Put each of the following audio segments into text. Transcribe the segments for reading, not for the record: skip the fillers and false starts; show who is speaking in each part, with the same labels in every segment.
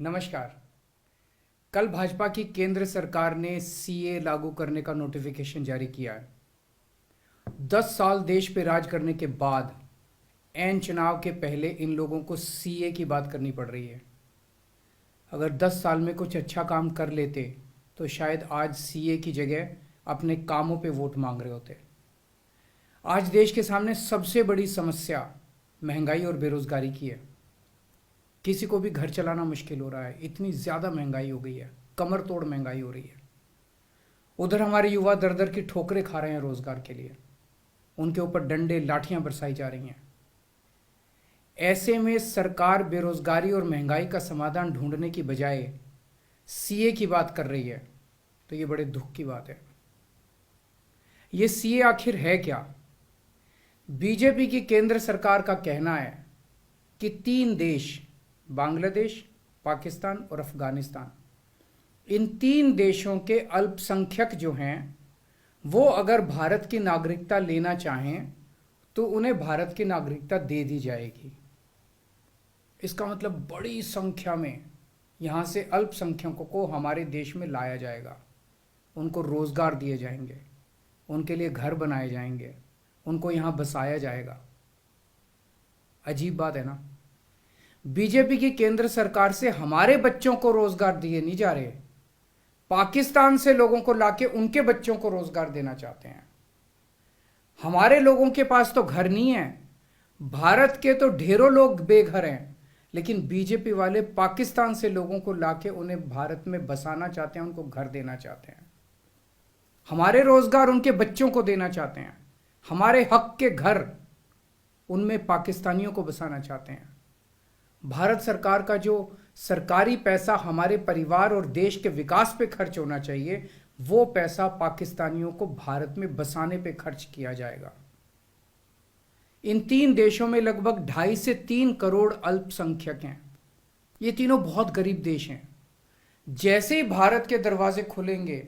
Speaker 1: नमस्कार। कल भाजपा की केंद्र सरकार ने सीए लागू करने का नोटिफिकेशन जारी किया है। 10 साल देश पे राज करने के बाद ऐन चुनाव के पहले इन लोगों को सीए की बात करनी पड़ रही है। अगर 10 साल में कुछ अच्छा काम कर लेते तो शायद आज सीए की जगह अपने कामों पे वोट मांग रहे होते। आज देश के सामने सबसे बड़ी समस्या महंगाई और बेरोजगारी की है। किसी को भी घर चलाना मुश्किल हो रहा है, इतनी ज़्यादा महंगाई हो गई है, कमर तोड़ महंगाई हो रही है। उधर हमारे युवा दर दर की ठोकरें खा रहे हैं रोजगार के लिए, उनके ऊपर डंडे लाठियां बरसाई जा रही हैं। ऐसे में सरकार बेरोजगारी और महंगाई का समाधान ढूंढने की बजाय सीए की बात कर रही है, तो ये बड़े दुख की बात है। ये सीए आखिर है क्या? बीजेपी की केंद्र सरकार का कहना है कि 3 देश, बांग्लादेश, पाकिस्तान और अफगानिस्तान, इन 3 देशों के अल्पसंख्यक जो हैं वो अगर भारत की नागरिकता लेना चाहें तो उन्हें भारत की नागरिकता दे दी जाएगी। इसका मतलब बड़ी संख्या में यहाँ से अल्पसंख्यकों को हमारे देश में लाया जाएगा, उनको रोजगार दिए जाएंगे, उनके लिए घर बनाए जाएंगे, उनको यहाँ बसाया जाएगा। अजीब बात है ना। बीजेपी की केंद्र सरकार से हमारे बच्चों को रोजगार दिए नहीं जा रहे, पाकिस्तान से लोगों को लाके उनके बच्चों को रोजगार देना चाहते हैं। हमारे लोगों के पास तो घर नहीं है, भारत के तो ढेरों लोग बेघर हैं, लेकिन बीजेपी वाले पाकिस्तान से लोगों को लाके उन्हें भारत में बसाना चाहते हैं, उनको घर देना चाहते हैं। हमारे रोजगार उनके बच्चों को देना चाहते हैं, हमारे हक के घर उनमें पाकिस्तानियों को बसाना चाहते हैं। भारत सरकार का जो सरकारी पैसा हमारे परिवार और देश के विकास पे खर्च होना चाहिए, वो पैसा पाकिस्तानियों को भारत में बसाने पे खर्च किया जाएगा। इन 3 देशों में लगभग 2.5 से 3 करोड़ अल्पसंख्यक हैं। ये तीनों बहुत गरीब देश हैं। जैसे ही भारत के दरवाजे खुलेंगे,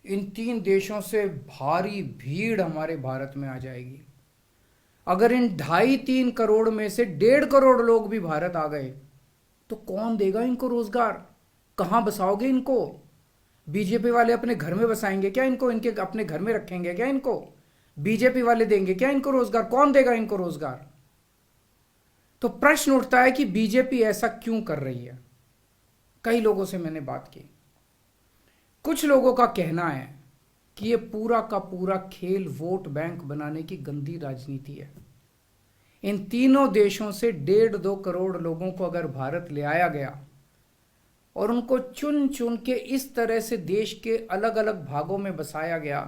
Speaker 1: इन 3 देशों से भारी भीड़ हमारे भारत में आ जाएगी। अगर इन 2.5-3 करोड़ में से 1.5 करोड़ लोग भी भारत आ गए तो कौन देगा इनको रोजगार? कहां बसाओगे इनको? बीजेपी वाले अपने घर में बसाएंगे क्या इनको? इनके अपने घर में रखेंगे क्या इनको? बीजेपी वाले देंगे क्या इनको रोजगार? कौन देगा इनको रोजगार? तो प्रश्न उठता है कि बीजेपी ऐसा क्यों कर रही है। कई लोगों से मैंने बात की, कुछ लोगों का कहना है कि ये पूरा का पूरा खेल वोट बैंक बनाने की गंदी राजनीति है। इन तीनों देशों से 1.5-2 करोड़ लोगों को अगर भारत ले आया गया और उनको चुन चुन के इस तरह से देश के अलग अलग भागों में बसाया गया,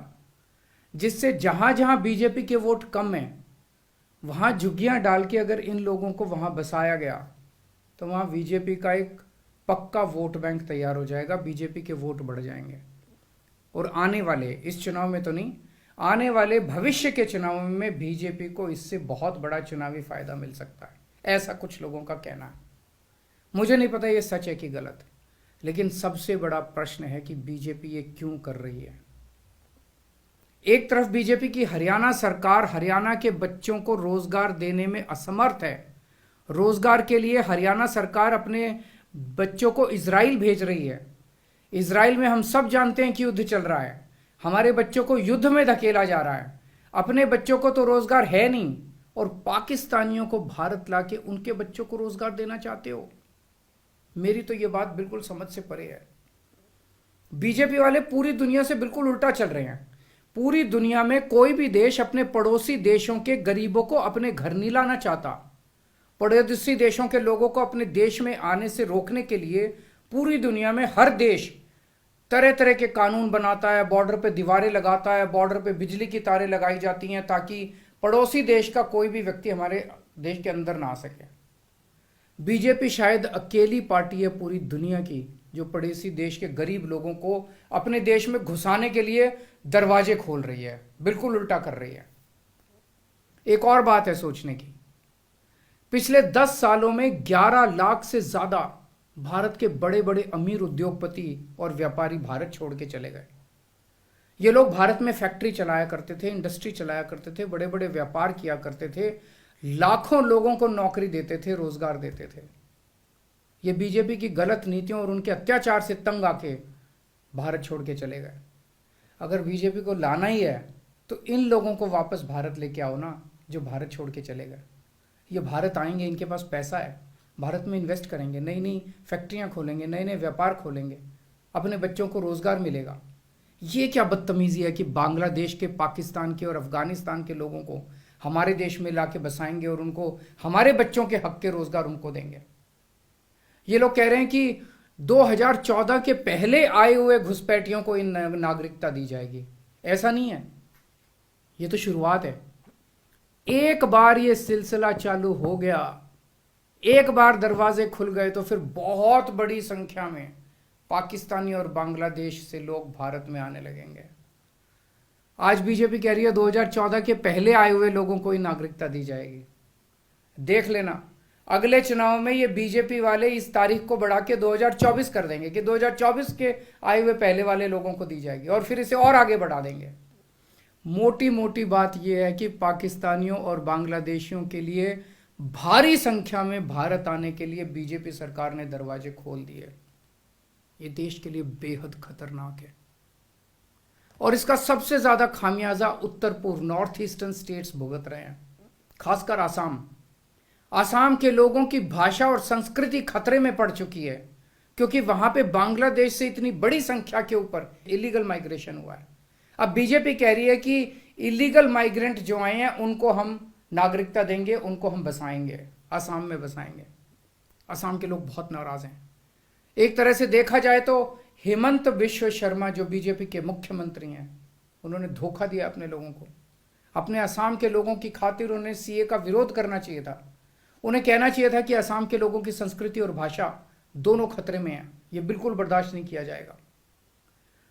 Speaker 1: जिससे जहां जहां बीजेपी के वोट कम हैं वहां झुग्गियां डाल के अगर इन लोगों को वहां बसाया गया तो वहां बीजेपी का एक पक्का वोट बैंक तैयार हो जाएगा, बीजेपी के वोट बढ़ जाएंगे। और आने वाले इस चुनाव में तो नहीं, आने वाले भविष्य के चुनाव में बीजेपी को इससे बहुत बड़ा चुनावी फायदा मिल सकता है, ऐसा कुछ लोगों का कहना है। मुझे नहीं पता ये सच है कि गलत, लेकिन सबसे बड़ा प्रश्न है कि बीजेपी ये क्यों कर रही है। एक तरफ बीजेपी की हरियाणा सरकार हरियाणा के बच्चों को रोजगार देने में असमर्थ है। रोजगार के लिए हरियाणा सरकार अपने बच्चों को इजराइल भेज रही है। इजराइल में हम सब जानते हैं कि युद्ध चल रहा है, हमारे बच्चों को युद्ध में धकेला जा रहा है। अपने बच्चों को तो रोजगार है नहीं और पाकिस्तानियों को भारत लाके उनके बच्चों को रोजगार देना चाहते हो। मेरी तो ये बात बिल्कुल समझ से परे है। बीजेपी वाले पूरी दुनिया से बिल्कुल उल्टा चल रहे हैं। पूरी दुनिया में कोई भी देश अपने पड़ोसी देशों के गरीबों को अपने घर नहीं लाना चाहता। पड़ोसी देशों के लोगों को अपने देश में आने से रोकने के लिए पूरी दुनिया में हर देश तरह तरह के कानून बनाता है, बॉर्डर पे दीवारें लगाता है, बॉर्डर पे बिजली की तारें लगाई जाती हैं ताकि पड़ोसी देश का कोई भी व्यक्ति हमारे देश के अंदर ना आ सके। बीजेपी शायद अकेली पार्टी है पूरी दुनिया की जो पड़ोसी देश के गरीब लोगों को अपने देश में घुसाने के लिए दरवाजे खोल रही है, बिल्कुल उल्टा कर रही है। एक और बात है सोचने की, पिछले 10 सालों में 11 लाख से ज्यादा भारत के बड़े बड़े अमीर उद्योगपति और व्यापारी भारत छोड़ के चले गए। ये लोग भारत में फैक्ट्री चलाया करते थे, इंडस्ट्री चलाया करते थे, बड़े बड़े व्यापार किया करते थे, लाखों लोगों को नौकरी देते थे, रोजगार देते थे। ये बीजेपी की गलत नीतियों और उनके अत्याचार से तंग आके भारत छोड़ के चले गए। अगर बीजेपी को लाना ही है तो इन लोगों को वापस भारत लेके आओ ना, जो भारत छोड़ के चले गए। ये भारत आएंगे, इनके पास पैसा है, भारत में इन्वेस्ट करेंगे, नई नई फैक्ट्रियां खोलेंगे, नए नए व्यापार खोलेंगे, अपने बच्चों को रोजगार मिलेगा। ये क्या बदतमीजी है कि बांग्लादेश के, पाकिस्तान के और अफगानिस्तान के लोगों को हमारे देश में लाके बसाएंगे और उनको हमारे बच्चों के हक के रोजगार उनको देंगे। ये लोग कह रहे हैं कि 2014 के पहले आए हुए घुसपैठियों को इन नागरिकता दी जाएगी। ऐसा नहीं है, ये तो शुरुआत है। एक बार ये सिलसिला चालू हो गया, एक बार दरवाजे खुल गए तो फिर बहुत बड़ी संख्या में पाकिस्तानी और बांग्लादेश से लोग भारत में आने लगेंगे। आज बीजेपी कह रही है 2014 के पहले आए हुए लोगों को ही नागरिकता दी जाएगी। देख लेना, अगले चुनाव में ये बीजेपी वाले इस तारीख को बढ़ा के 2024 कर देंगे कि 2024 के आए हुए पहले वाले लोगों को दी जाएगी, और फिर इसे और आगे बढ़ा देंगे। मोटी मोटी बात यह है कि पाकिस्तानियों और बांग्लादेशियों के लिए भारी संख्या में भारत आने के लिए बीजेपी सरकार ने दरवाजे खोल दिए। ये देश के लिए बेहद खतरनाक है, और इसका सबसे ज्यादा खामियाजा उत्तर पूर्व, नॉर्थ ईस्टर्न स्टेट्स भुगत रहे हैं, खासकर आसाम। आसाम के लोगों की भाषा और संस्कृति खतरे में पड़ चुकी है, क्योंकि वहां पे बांग्लादेश से इतनी बड़ी संख्या के ऊपर इलीगल माइग्रेशन हुआ है। अब बीजेपी कह रही है कि इलीगल माइग्रेंट जो आए हैं उनको हम नागरिकता देंगे, उनको हम बसाएंगे, आसाम में बसाएंगे। आसाम के लोग बहुत नाराज हैं। एक तरह से देखा जाए तो हेमंत बिश्व शर्मा जो बीजेपी के मुख्यमंत्री हैं, उन्होंने धोखा दिया अपने लोगों को। अपने असम के लोगों की खातिर उन्हें सीए का विरोध करना चाहिए था। उन्हें कहना चाहिए था कि असम के लोगों की संस्कृति और भाषा दोनों खतरे में है, ये बिल्कुल बर्दाश्त नहीं किया जाएगा।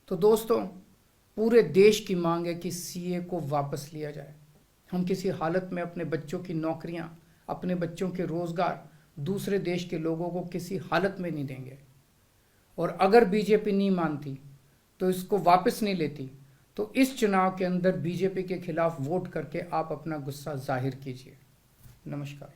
Speaker 1: तो दोस्तों, पूरे देश की मांग है कि सीए को वापस लिया जाए। हम किसी हालत में अपने बच्चों की नौकरियां, अपने बच्चों के रोजगार दूसरे देश के लोगों को किसी हालत में नहीं देंगे। और अगर बीजेपी नहीं मानती तो इसको वापस नहीं लेती, तो इस चुनाव के अंदर बीजेपी के खिलाफ वोट करके आप अपना गुस्सा जाहिर कीजिए। नमस्कार।